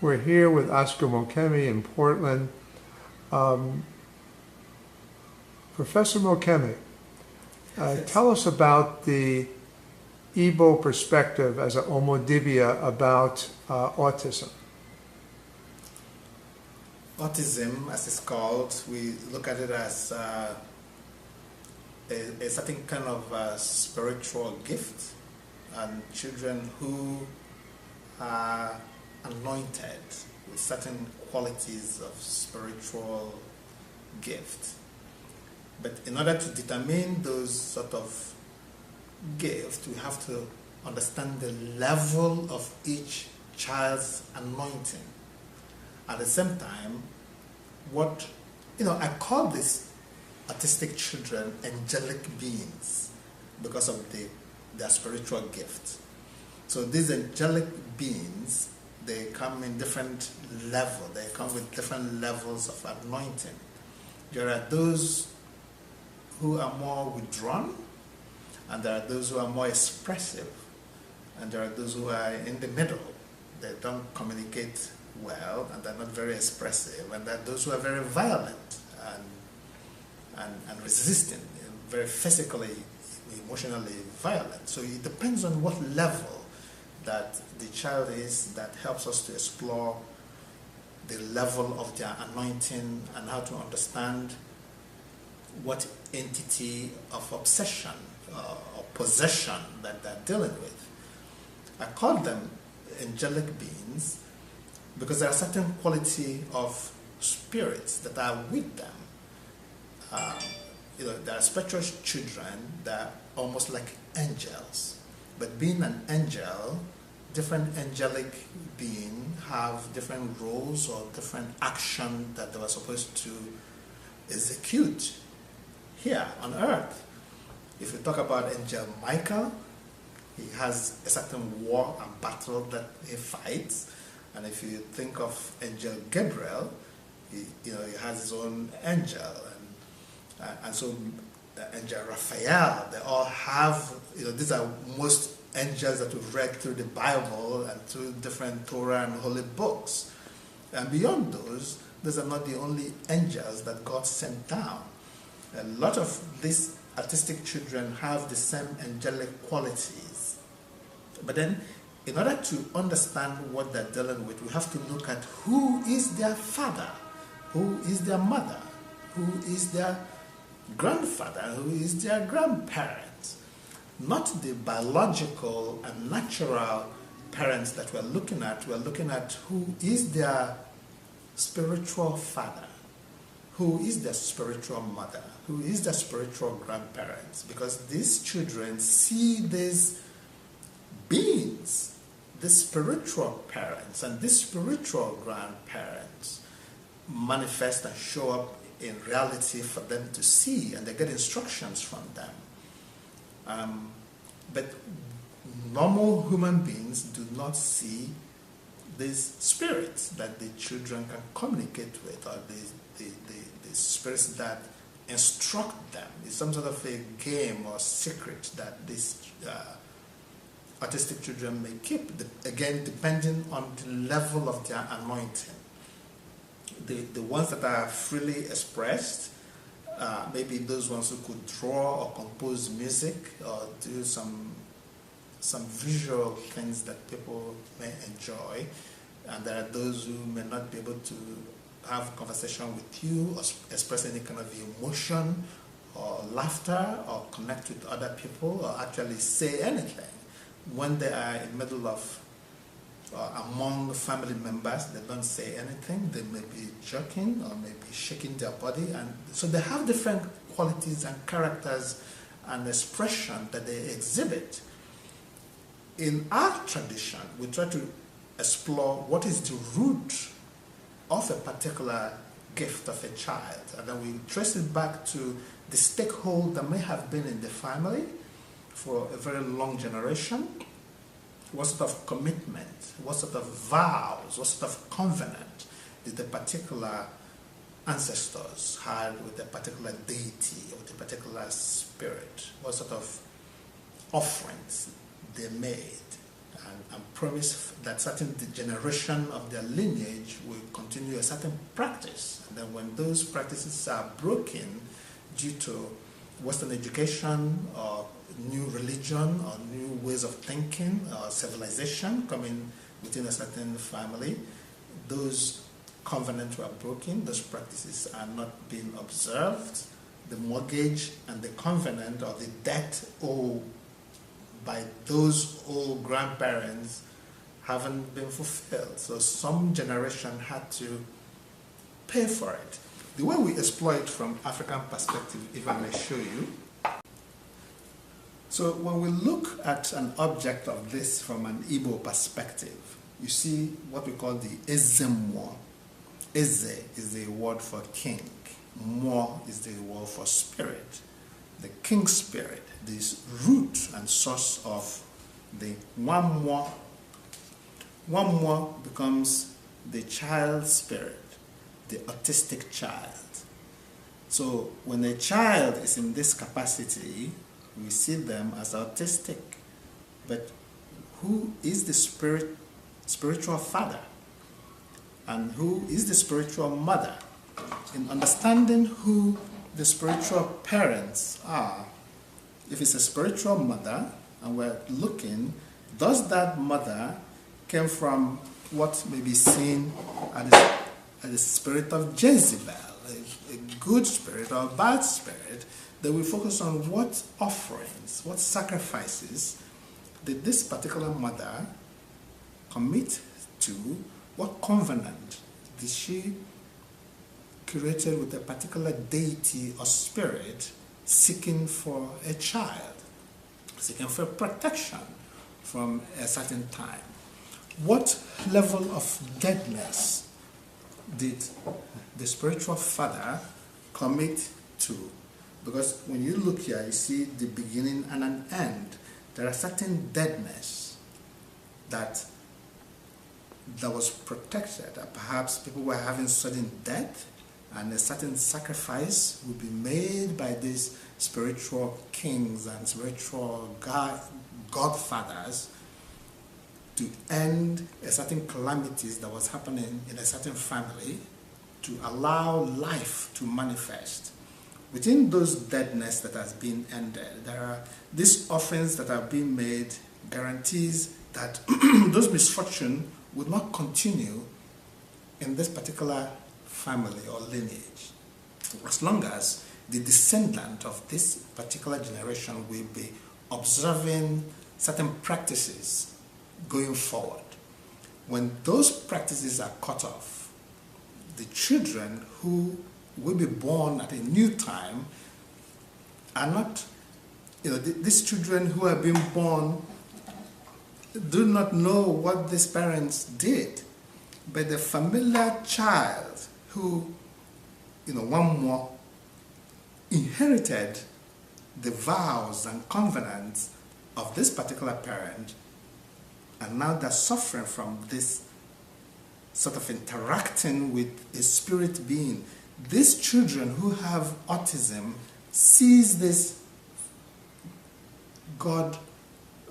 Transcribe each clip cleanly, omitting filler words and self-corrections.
We're here with Oscar Mokemi in Portland. Professor Mokemi, tell us about the Igbo perspective as an omodibia about autism. Autism, as it's called, we look at it as a certain kind of spiritual gift, and children who are anointed with certain qualities of spiritual gift. But in order to determine those sort of gifts, we have to understand the level of each child's anointing. At the same time, I call these autistic children angelic beings because of their spiritual gift. So these angelic beings, they come in different levels. They come with different levels of anointing. There are those who are more withdrawn, and there are those who are more expressive, and there are those who are in the middle. They don't communicate well, and they're not very expressive, and there are those who are very violent and resistant, very physically, emotionally violent. So it depends on what level that the child is that helps us to explore the level of their anointing and how to understand what entity of obsession or possession that they're dealing with. I call them angelic beings because there are certain quality of spirits that are with them. There are spiritual children that are almost like angels. But being an angel, different angelic beings have different roles or different action that they were supposed to execute here on earth. If you talk about Angel Michael, he has a certain war and battle that he fights. And if you think of Angel Gabriel, he has his own angel. And so Angel Raphael, they all have, these are most angels that we've read through the Bible and through different Torah and holy books. And beyond those are not the only angels that God sent down. A lot of these autistic children have the same angelic qualities. But then, in order to understand what they're dealing with, we have to look at who is their father, who is their mother, who is their grandfather, who is their grandparent. Not the biological and natural parents that we're looking at. We're looking at who is their spiritual father, who is their spiritual mother, who is their spiritual grandparents. Because these children see these beings, these spiritual parents and these spiritual grandparents manifest and show up in reality for them to see, and they get instructions from them. But normal human beings do not see these spirits that the children can communicate with, or the spirits that instruct them. It's some sort of a game or secret that these autistic children may keep, again, depending on the level of their anointing. The ones that are freely expressed, maybe those ones who could draw or compose music or do some visual things that people may enjoy, and there are those who may not be able to have a conversation with you or express any kind of emotion or laughter or connect with other people or actually say anything. When they are in the middle of among family members, they don't say anything. They may be joking or maybe shaking their body, and so they have different qualities and characters and expression that they exhibit. In our tradition, we try to explore what is the root of a particular gift of a child, and then we trace it back to the stakehold that may have been in the family for a very long generation. What sort of commitment, what sort of vows, what sort of covenant did the particular ancestors had with a particular deity or with a particular spirit? What sort of offerings they made and promise that certain generation of their lineage will continue a certain practice. And then when those practices are broken due to Western education or new religion or new ways of thinking or civilization coming within a certain family, those covenants were broken, those practices are not being observed. The mortgage and the covenant or the debt owed by those old grandparents haven't been fulfilled. So some generation had to pay for it. The way we exploit from African perspective, if I may show you. So when we look at an object of this from an Igbo perspective, you see what we call the Ezemwo. Eze is the word for king. Mo is the word for spirit. The king spirit, this root and source of the Wamwa. Wamwa becomes the child spirit, the autistic child. So when a child is in this capacity, we see them as autistic. But who is the spiritual father? And who is the spiritual mother? In understanding who the spiritual parents are, if it's a spiritual mother and we're looking, does that mother came from what may be seen as the spirit of Jezebel, a good spirit or a bad spirit, that we focus on what offerings, what sacrifices did this particular mother commit to, what covenant did she created with a particular deity or spirit seeking for a child, seeking for protection from a certain time. What level of deadness did the spiritual father commit to? Because when you look here, you see the beginning and an end. There are certain deadness that was protected. Perhaps people were having sudden death, and a certain sacrifice will be made by these spiritual kings and spiritual godfathers to end a certain calamities that was happening in a certain family, to allow life to manifest. Within those deadness that has been ended, there are these offerings that are being made, guarantees that those misfortune would not continue in this particular family or lineage, as long as the descendant of this particular generation will be observing certain practices going forward. When those practices are cut off, the children who will be born at a new time are not, these children who have been born do not know what these parents did, but the familiar child who, one more inherited the vows and covenants of this particular parent, and now they're suffering from this sort of interacting with a spirit being. These children who have autism sees this God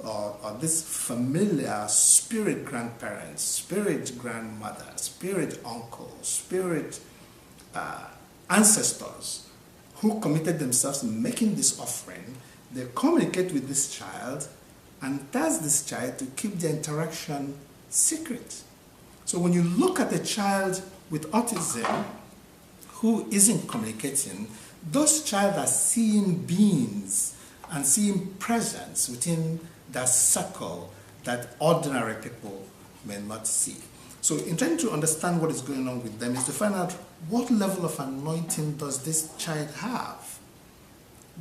or this familiar spirit grandparents, spirit grandmother, spirit uncle, spirit ancestors who committed themselves in making this offering. They communicate with this child and task this child to keep the interaction secret. So when you look at a child with autism who isn't communicating, those child are seeing beings and seeing presence within that circle that ordinary people may not see. So in trying to understand what is going on with them is to find out what level of anointing does this child have?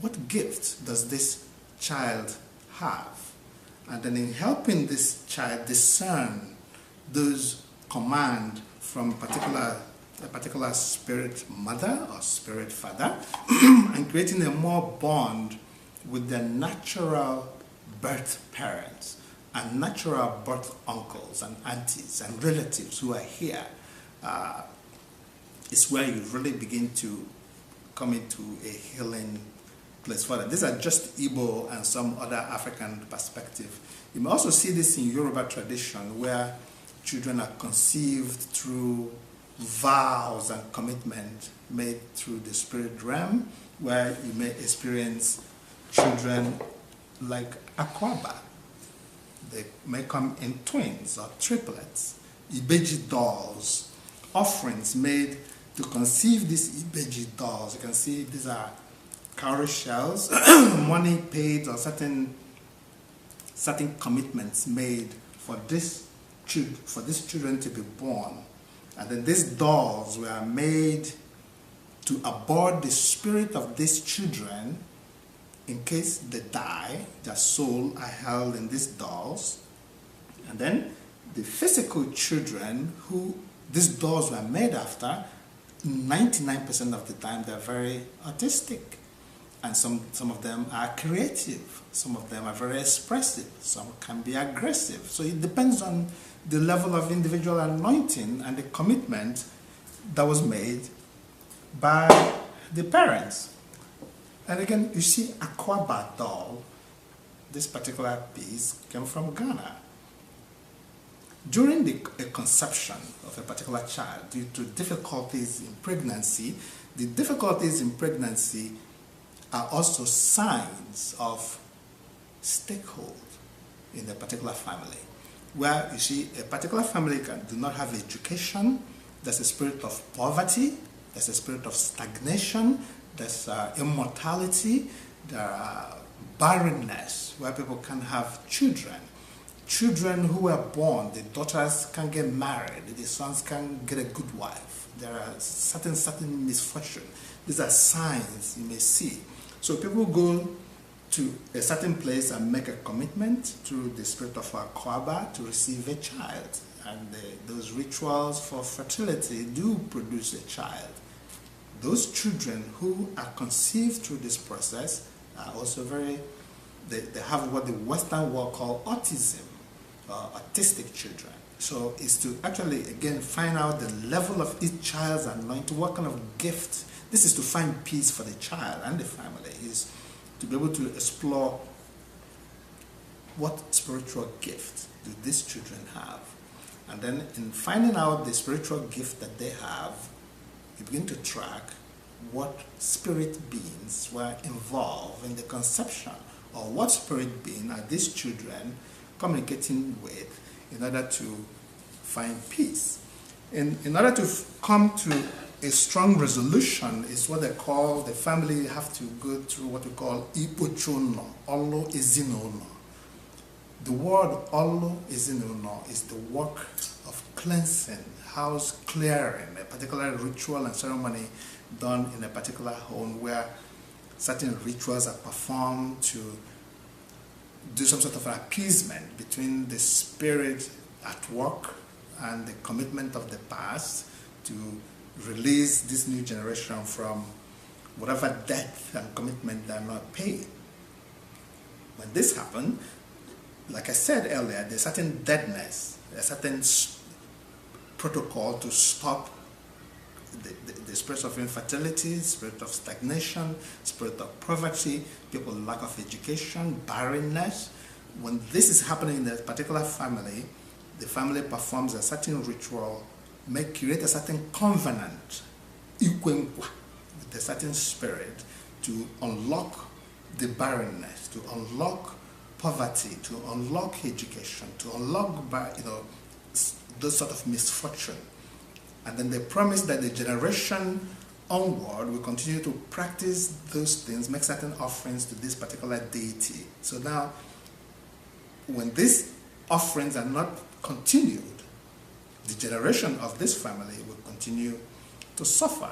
What gift does this child have? And then in helping this child discern those commands from a particular spirit mother or spirit father and creating a more bond with their natural birth parents and natural birth uncles and aunties and relatives who are here, is where you really begin to come into a healing place for them. These are just Igbo and some other African perspective. You may also see this in Yoruba tradition, where children are conceived through vows and commitment made through the spirit realm, where you may experience children like Akwaba. They may come in twins or triplets. Ibeji dolls, offerings made to conceive these Ibeji dolls. You can see these are cowrie shells, money paid, or certain commitments made for these children to be born. And then these dolls were made to abhor the spirit of these children. In case they die, their soul are held in these dolls. And then the physical children who these dolls were made after, 99% of the time they're very autistic. And some of them are creative. Some of them are very expressive. Some can be aggressive. So it depends on the level of individual anointing and the commitment that was made by the parents. And again, you see Akwaba doll, this particular piece came from Ghana. During the conception of a particular child, due to difficulties in pregnancy, the difficulties in pregnancy are also signs of stakehold in a particular family. Where you see a particular family do not have education, there's a spirit of poverty, there's a spirit of stagnation, there's immortality, there are barrenness, where people can have children. Children who are born, the daughters can get married, the sons can get a good wife. There are certain misfortune. These are signs you may see. So people go to a certain place and make a commitment through the spirit of Akwaba to receive a child. And those rituals for fertility do produce a child. Those children who are conceived through this process are also they have what the Western world call autism, autistic children. So it's to actually, again, find out the level of each child's anointing, what kind of gift. This is to find peace for the child and the family, is to be able to explore what spiritual gift do these children have. And then in finding out the spiritual gift that they have, you begin to track what spirit beings were involved in the conception, or what spirit being are these children communicating with in order to find peace. In order to come to a strong resolution is what they call, the family have to go through what we call Ipochono, Olo Ezinono. The word Olo Ezinono is the work of cleansing, house clearing, a particular ritual and ceremony done in a particular home where certain rituals are performed to do some sort of appeasement between the spirit at work and the commitment of the past to release this new generation from whatever debt and commitment they are not paying. When this happens, like I said earlier, there's certain deadness, a certain protocol to stop the spirit of infertility, spirit of stagnation, spirit of poverty, people lack of education, barrenness. When this is happening in a particular family, the family performs a certain ritual, create a certain covenant, with a certain spirit to unlock the barrenness, to unlock poverty, to unlock education, to unlock those sort of misfortune. And then they promise that the generation onward will continue to practice those things, make certain offerings to this particular deity. So now, when these offerings are not continued, the generation of this family will continue to suffer.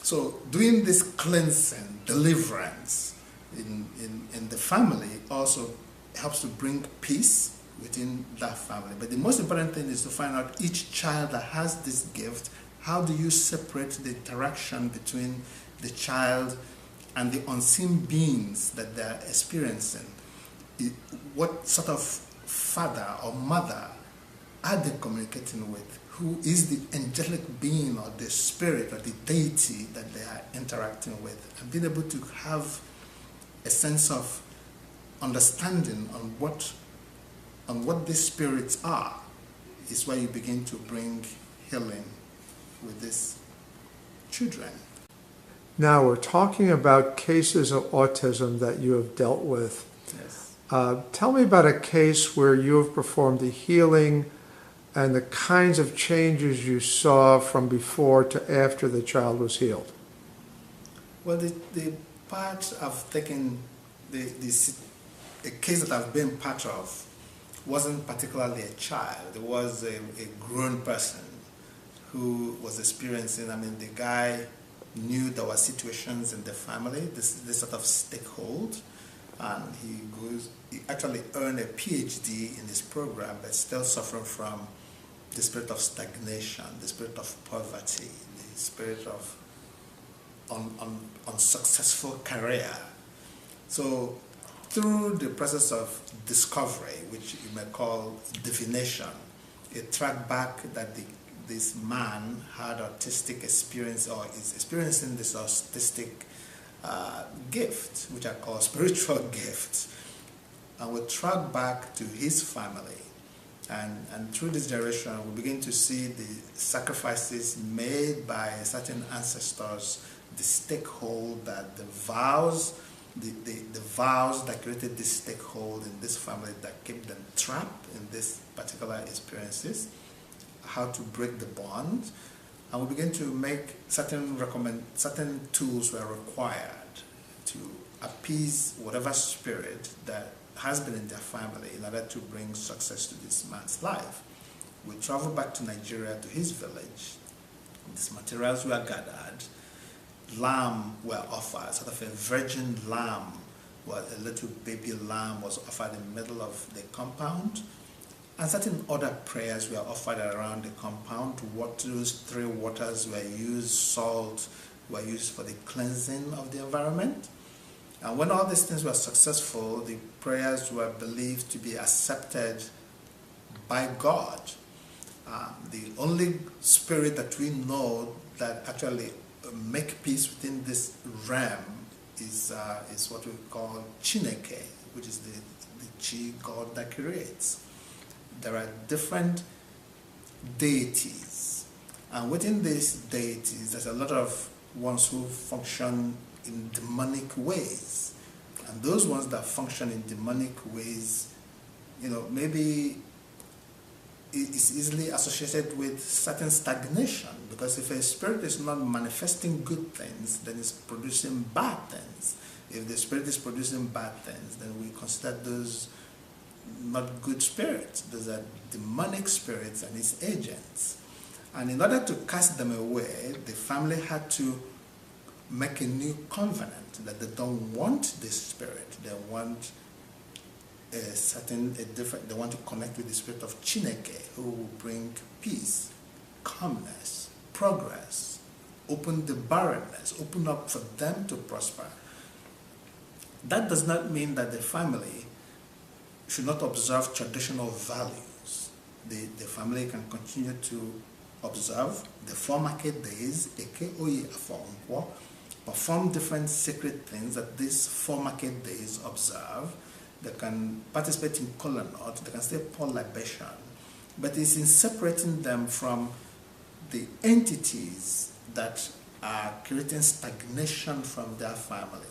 So doing this cleansing, deliverance in the family also helps to bring peace within that family. But the most important thing is to find out each child that has this gift, how do you separate the interaction between the child and the unseen beings that they're experiencing? What sort of father or mother are they communicating with? Who is the angelic being or the spirit or the deity that they are interacting with? And being able to have a sense of understanding on what these spirits are is where you begin to bring healing with these children. Now we're talking about cases of autism that you have dealt with. Yes. Tell me about a case where you have performed a healing and the kinds of changes you saw from before to after the child was healed. Well, the part I've taken, the case that I've been part of wasn't particularly a child. It was a grown person who was experiencing, the guy knew there were situations in the family, this sort of stakehold, and he actually earned a PhD in this program, but still suffering from the spirit of stagnation, the spirit of poverty, the spirit of unsuccessful career. So through the process of discovery, which you may call divination, it tracked back that this man had autistic experience or is experiencing this autistic gift, which I call spiritual gift. And we track back to his family. And through this generation, we begin to see the sacrifices made by certain ancestors, the stakehold, that the vows that created this stakehold in this family that kept them trapped in these particular experiences, how to break the bond. And we begin to make certain tools were required to appease whatever spirit that has been in their family in order to bring success to this man's life. We travel back to Nigeria, to his village. These materials were gathered. Lamb were offered, sort of a virgin lamb, where a little baby lamb was offered in the middle of the compound. And certain other prayers were offered around the compound. Those three waters were used, salt were used for the cleansing of the environment. And when all these things were successful, the prayers were believed to be accepted by God. The only spirit that we know that actually make peace within this realm is what we call Chineke, which is the Chi God that creates. There are different deities, and within these deities, there's a lot of ones who function in demonic ways, and those ones that function in demonic ways, maybe it's easily associated with certain stagnation, because if a spirit is not manifesting good things, then it's producing bad things. If the spirit is producing bad things, then we consider those not good spirits. Those are demonic spirits and its agents. And in order to cast them away, the family had to make a new covenant that they don't want this spirit. They want they want to connect with the spirit of Chineke, who will bring peace, calmness, progress, open the barrenness, open up for them to prosper. That does not mean that the family should not observe traditional values. The family can continue to observe the 4 market days, perform different sacred things that these 4 market days observe. They can participate in kola nut, they can still pour libation, but it's in separating them from the entities that are creating stagnation from their family.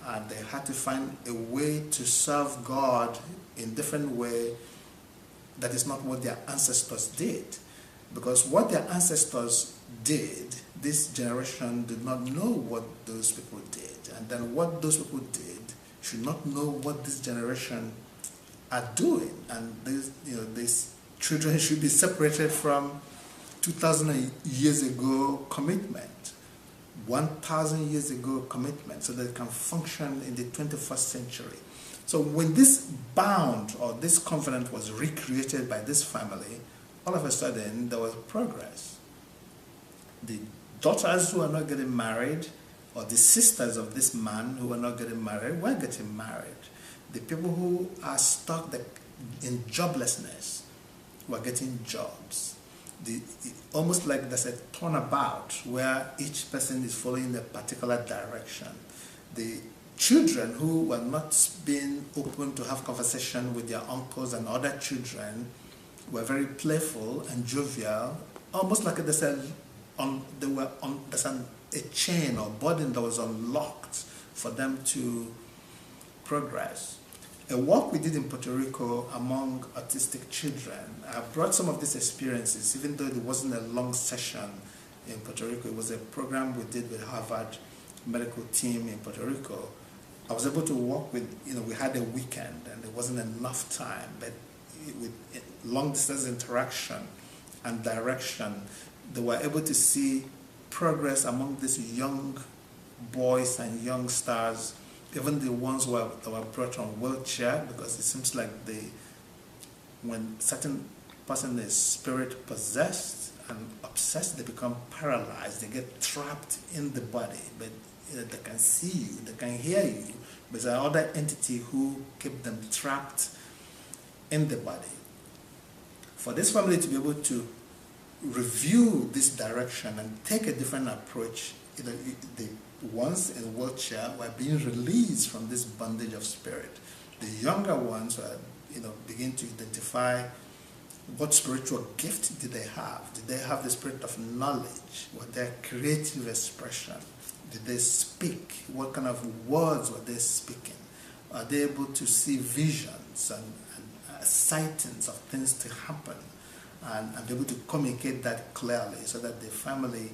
And they had to find a way to serve God in different way that is not what their ancestors did. Because what their ancestors did, this generation did not know what those people did. And then what those people did should not know what this generation are doing. And these children should be separated from 2,000 years ago commitment, 1,000 years ago commitment, so that it can function in the 21st century. So when this bound or this covenant was recreated by this family, all of a sudden there was progress. The daughters who are not getting married, or the sisters of this man who are not getting married, were getting married. The people who are stuck in joblessness were getting jobs. Almost like there's a turnabout where each person is following a particular direction. The children who were not being open to have conversation with their uncles and other children were very playful and jovial, almost like there's a chain or burden that was unlocked for them to progress. A work we did in Puerto Rico among autistic children, I brought some of these experiences, even though it wasn't a long session in Puerto Rico. It was a program we did with Harvard medical team in Puerto Rico. I was able to work with, we had a weekend and there wasn't enough time, but with long distance interaction and direction, they were able to see progress among these young boys and young stars, even the ones that were brought on wheelchair, because it seems like when certain person is spirit possessed and obsessed, they become paralyzed, they get trapped in the body, but they can see you, they can hear you, but there's another entity who keep them trapped in the body. For this family to be able to review this direction and take a different approach, the ones in wheelchair were being released from this bondage of spirit. The younger ones were, begin to identify what spiritual gift did they have. Did they have the spirit of knowledge? Was there creative expression? Did they speak? What kind of words were they speaking? Are they able to see visions and sightings of things to happen and be able to communicate that clearly so that the family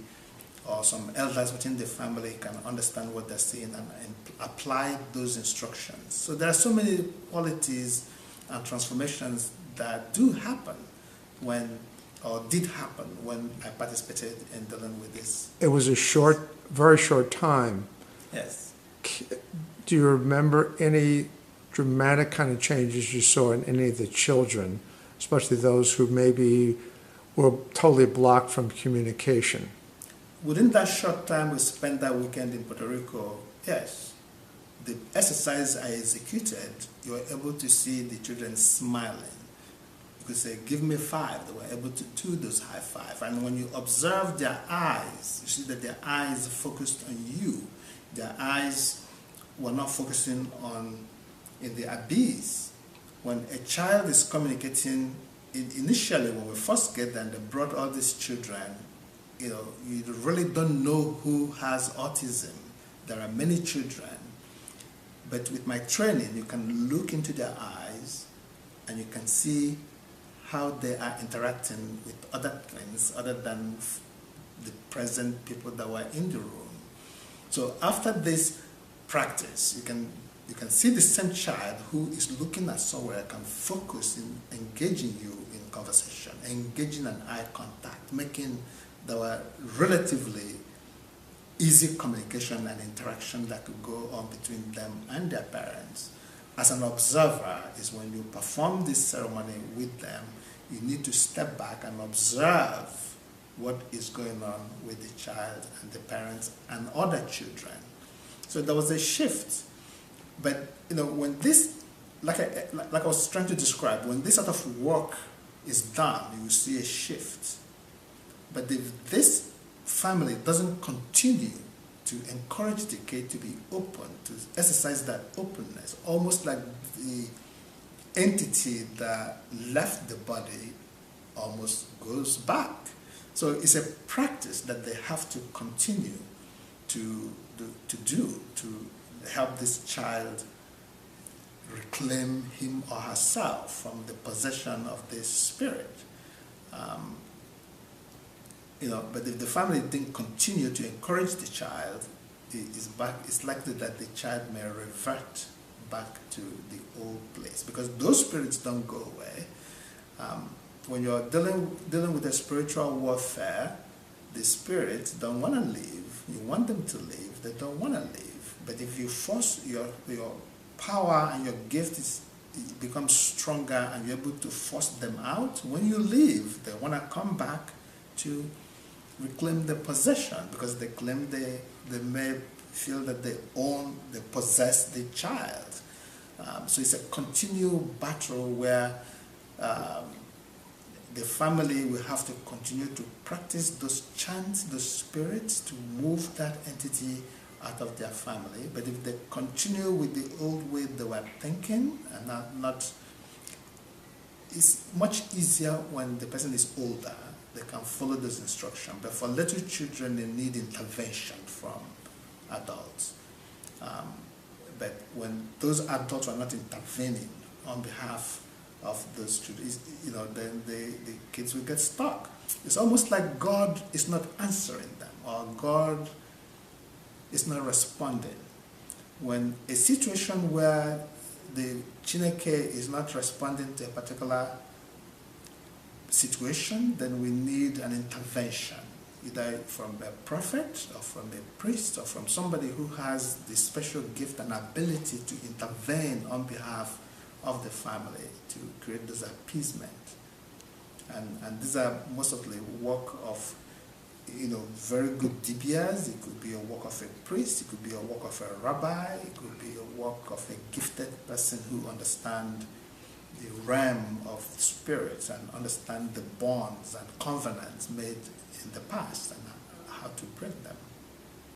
or some elders within the family can understand what they're seeing and apply those instructions. So there are so many qualities and transformations that do happen did happen when I participated in dealing with this. It was a very short time. Yes. Do you remember any dramatic kind of changes you saw in any of the children, especially those who maybe were totally blocked from communication? Within that short time we spent that weekend in Puerto Rico, yes. The exercise I executed, you were able to see the children smiling. You could say, give me 5. They were able to do those high five. And when you observe their eyes, you see that their eyes focused on you. Their eyes were not focusing in the abyss. When a child is communicating, initially when we first get there and they brought all these children, you really don't know who has autism. There are many children. But with my training, you can look into their eyes and you can see how they are interacting with other things other than the present people that were in the room. So after this practice, you can see the same child who is looking at somewhere can focus in engaging you in conversation, engaging in eye contact, making there were relatively easy communication and interaction that could go on between them and their parents. As an observer is when you perform this ceremony with them, you need to step back and observe what is going on with the child and the parents and other children. So there was a shift. But when this, like I was trying to describe, when this sort of work is done, you will see a shift. But if this family doesn't continue to encourage the kid to be open, to exercise that openness, almost like the entity that left the body almost goes back. So it's a practice that they have to continue to do to help this child reclaim him or herself from the possession of this spirit. But if the family didn't continue to encourage the child, it's likely that the child may revert back to the old place, because those spirits don't go away. When you're dealing with a spiritual warfare, the spirits don't want to leave. You want them to leave, they don't want to leave. But if you force your power and your gift becomes stronger and you're able to force them out, when you leave, they want to come back to reclaim the possession, because they claim they may feel that they possess the child. So it's a continual battle where the family will have to continue to practice those chants, those spirits, to move that entity out of their family. But if they continue with the old way they were thinking, and not it's much easier when the person is older, they can follow those instructions. But for little children, they need intervention from adults. But when those adults are not intervening on behalf of those children, then the kids will get stuck. It's almost like God is not answering them, or God is not responding. When a situation where the Chineke is not responding to a particular situation, then we need an intervention, either from a prophet or from a priest or from somebody who has the special gift and ability to intervene on behalf of the family to create this appeasement. And these are most of the work of very good dibias. It could be a work of a priest, it could be a work of a rabbi, it could be a work of a gifted person who understands the realm of spirits and understand the bonds and covenants made in the past and how to break them.